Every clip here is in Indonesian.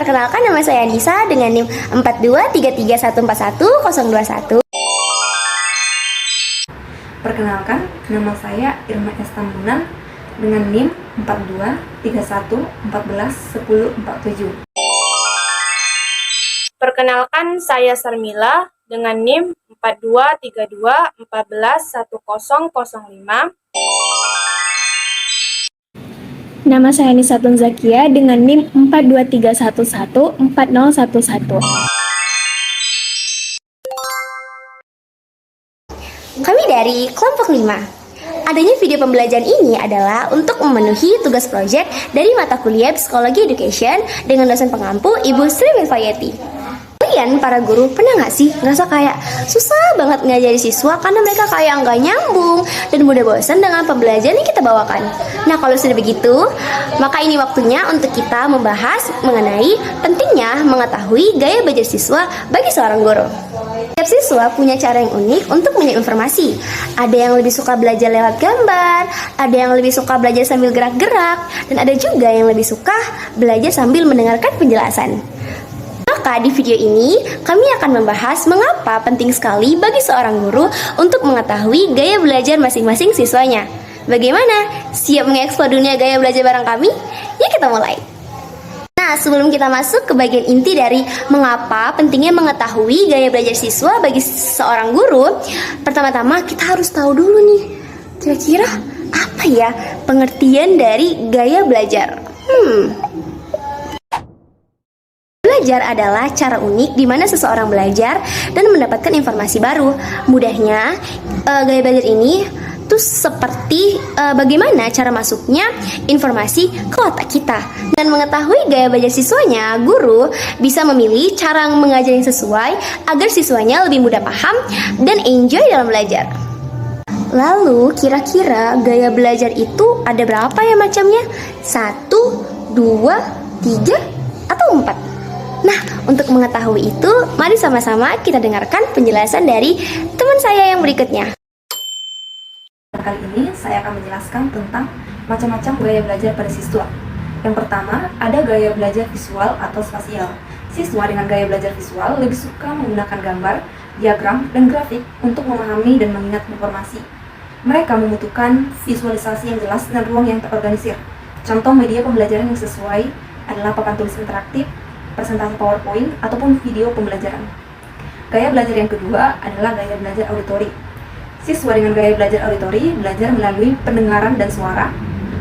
Perkenalkan, nama saya Nisa dengan NIM 42331410121. Perkenalkan, nama saya Irma Estambunan dengan NIM 4231141047. Perkenalkan, saya Sarmila dengan NIM 4232141005. Nama saya Nisatun Zakia dengan NIM 423114011. Kami dari kelompok 5. Adanya video pembelajaran ini adalah untuk memenuhi tugas proyek dari mata kuliah Psikologi Education dengan dosen pengampu Ibu Sri Milvayati. Kalian para guru pernah nggak sih ngerasa kayak susah banget ngajari siswa karena mereka kayak nggak nyambung dan mudah bosan dengan pembelajaran yang kita bawakan? Nah, kalau sudah begitu, maka ini waktunya untuk kita membahas mengenai pentingnya mengetahui gaya belajar siswa bagi seorang guru. Setiap siswa punya cara yang unik untuk menyerap informasi. Ada yang lebih suka belajar lewat gambar, ada yang lebih suka belajar sambil gerak-gerak, dan ada juga yang lebih suka belajar sambil mendengarkan penjelasan. Maka di video ini kami akan membahas mengapa penting sekali bagi seorang guru untuk mengetahui gaya belajar masing-masing siswanya. Bagaimana? Siap mengeksplor dunia gaya belajar bareng kami? Yuk kita mulai. Nah, sebelum kita masuk ke bagian inti dari mengapa pentingnya mengetahui gaya belajar siswa bagi seorang guru, pertama-tama kita harus tahu dulu nih, kira-kira apa ya pengertian dari gaya belajar? Belajar adalah cara unik di mana seseorang belajar dan mendapatkan informasi baru. Mudahnya, gaya belajar ini tuh seperti bagaimana cara masuknya informasi ke otak kita. Dan mengetahui gaya belajar siswanya, guru bisa memilih cara mengajar yang sesuai agar siswanya lebih mudah paham dan enjoy dalam belajar. Lalu, kira-kira gaya belajar itu ada berapa ya macamnya? 1, 2, 3, atau 4? Nah, untuk mengetahui itu, mari sama-sama kita dengarkan penjelasan dari teman saya yang berikutnya. Kali ini saya akan menjelaskan tentang macam-macam gaya belajar pada siswa. Yang pertama, ada gaya belajar visual atau spasial. Siswa dengan gaya belajar visual lebih suka menggunakan gambar, diagram, dan grafik untuk memahami dan mengingat informasi. Mereka membutuhkan visualisasi yang jelas dan ruang yang terorganisir. Contoh media pembelajaran yang sesuai adalah papan tulis interaktif, presentasi PowerPoint, ataupun video pembelajaran. Gaya belajar yang kedua adalah gaya belajar auditori. Siswa dengan gaya belajar auditori belajar melalui pendengaran dan suara.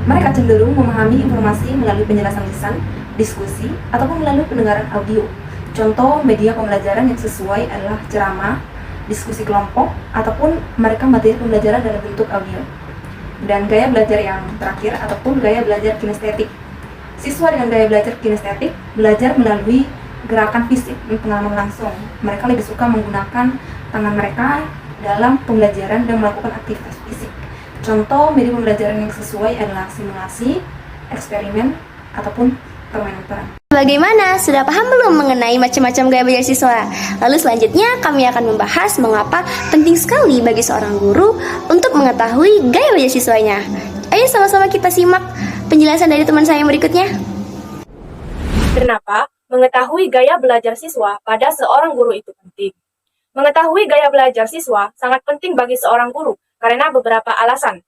Mereka cenderung memahami informasi melalui penjelasan lisan, diskusi, ataupun melalui pendengaran audio. Contoh media pembelajaran yang sesuai adalah ceramah, diskusi kelompok, ataupun mereka materi pembelajaran dalam bentuk audio. Dan gaya belajar yang terakhir ataupun gaya belajar kinestetik. Siswa dengan gaya belajar kinestetik belajar melalui gerakan fisik dan pengalaman langsung. Mereka lebih suka menggunakan tangan mereka dalam pembelajaran dan melakukan aktivitas fisik. Contoh media pembelajaran yang sesuai adalah simulasi, eksperimen, ataupun permainan peran. Bagaimana? Sudah paham belum mengenai macam-macam gaya belajar siswa? Lalu selanjutnya kami akan membahas mengapa penting sekali bagi seorang guru untuk mengetahui gaya belajar siswanya. Ayo sama-sama kita simak penjelasan dari teman saya yang berikutnya. Kenapa mengetahui gaya belajar siswa pada seorang guru itu penting? Mengetahui gaya belajar siswa sangat penting bagi seorang guru karena beberapa alasan.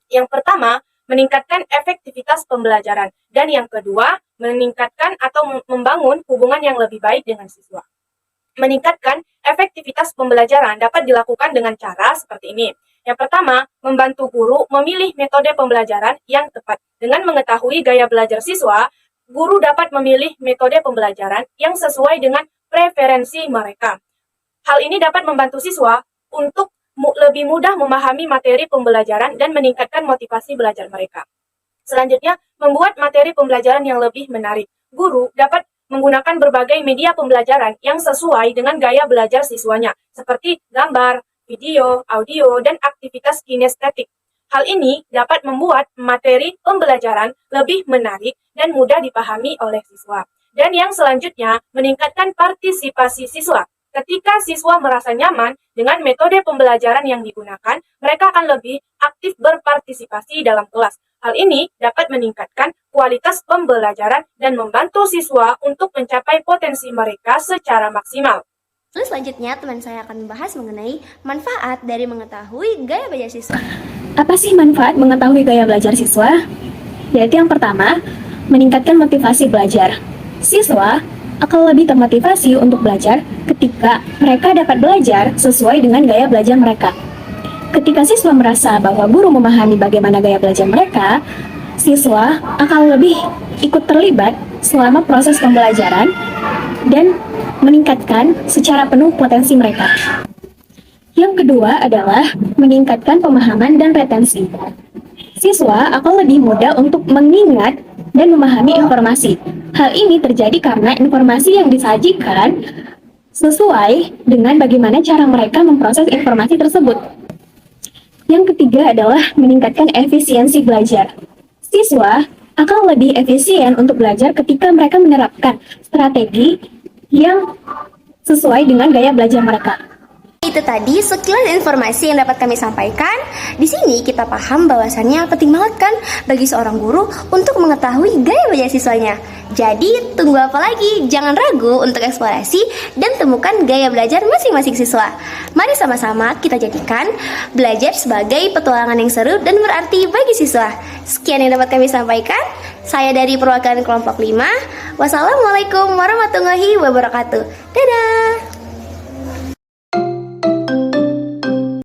Yang pertama, meningkatkan efektivitas pembelajaran. Dan yang kedua, meningkatkan atau membangun hubungan yang lebih baik dengan siswa. Meningkatkan efektivitas pembelajaran dapat dilakukan dengan cara seperti ini. Yang pertama, membantu guru memilih metode pembelajaran yang tepat. Dengan mengetahui gaya belajar siswa, guru dapat memilih metode pembelajaran yang sesuai dengan preferensi mereka. Hal ini dapat membantu siswa untuk lebih mudah memahami materi pembelajaran dan meningkatkan motivasi belajar mereka. Selanjutnya, membuat materi pembelajaran yang lebih menarik. Guru dapat menggunakan berbagai media pembelajaran yang sesuai dengan gaya belajar siswanya, seperti gambar, video, audio, dan aktivitas kinestetik. Hal ini dapat membuat materi pembelajaran lebih menarik dan mudah dipahami oleh siswa. Dan yang selanjutnya, meningkatkan partisipasi siswa. Ketika siswa merasa nyaman dengan metode pembelajaran yang digunakan, mereka akan lebih aktif berpartisipasi dalam kelas. Hal ini dapat meningkatkan kualitas pembelajaran dan membantu siswa untuk mencapai potensi mereka secara maksimal. Lalu selanjutnya teman saya akan membahas mengenai manfaat dari mengetahui gaya belajar siswa. Apa sih manfaat mengetahui gaya belajar siswa? Yaitu yang pertama, meningkatkan motivasi belajar. Siswa akan lebih termotivasi untuk belajar ketika mereka dapat belajar sesuai dengan gaya belajar mereka. Ketika siswa merasa bahwa guru memahami bagaimana gaya belajar mereka, siswa akan lebih ikut terlibat selama proses pembelajaran dan meningkatkan secara penuh potensi mereka. Yang kedua adalah meningkatkan pemahaman dan retensi. Siswa akan lebih mudah untuk mengingat dan memahami informasi. Hal ini terjadi karena informasi yang disajikan sesuai dengan bagaimana cara mereka memproses informasi tersebut. Yang ketiga adalah meningkatkan efisiensi belajar. Siswa akan lebih efisien untuk belajar ketika mereka menerapkan strategi yang sesuai dengan gaya belajar mereka. Itu tadi sekilas informasi yang dapat kami sampaikan. Di sini kita paham bahwasannya penting banget kan bagi seorang guru untuk mengetahui gaya belajar siswanya. Jadi tunggu apa lagi? Jangan ragu untuk eksplorasi dan temukan gaya belajar masing-masing siswa. Mari sama-sama kita jadikan belajar sebagai petualangan yang seru dan berarti bagi siswa. Sekian yang dapat kami sampaikan. Saya dari perwakilan kelompok 5. Wassalamualaikum warahmatullahi wabarakatuh. Dadah.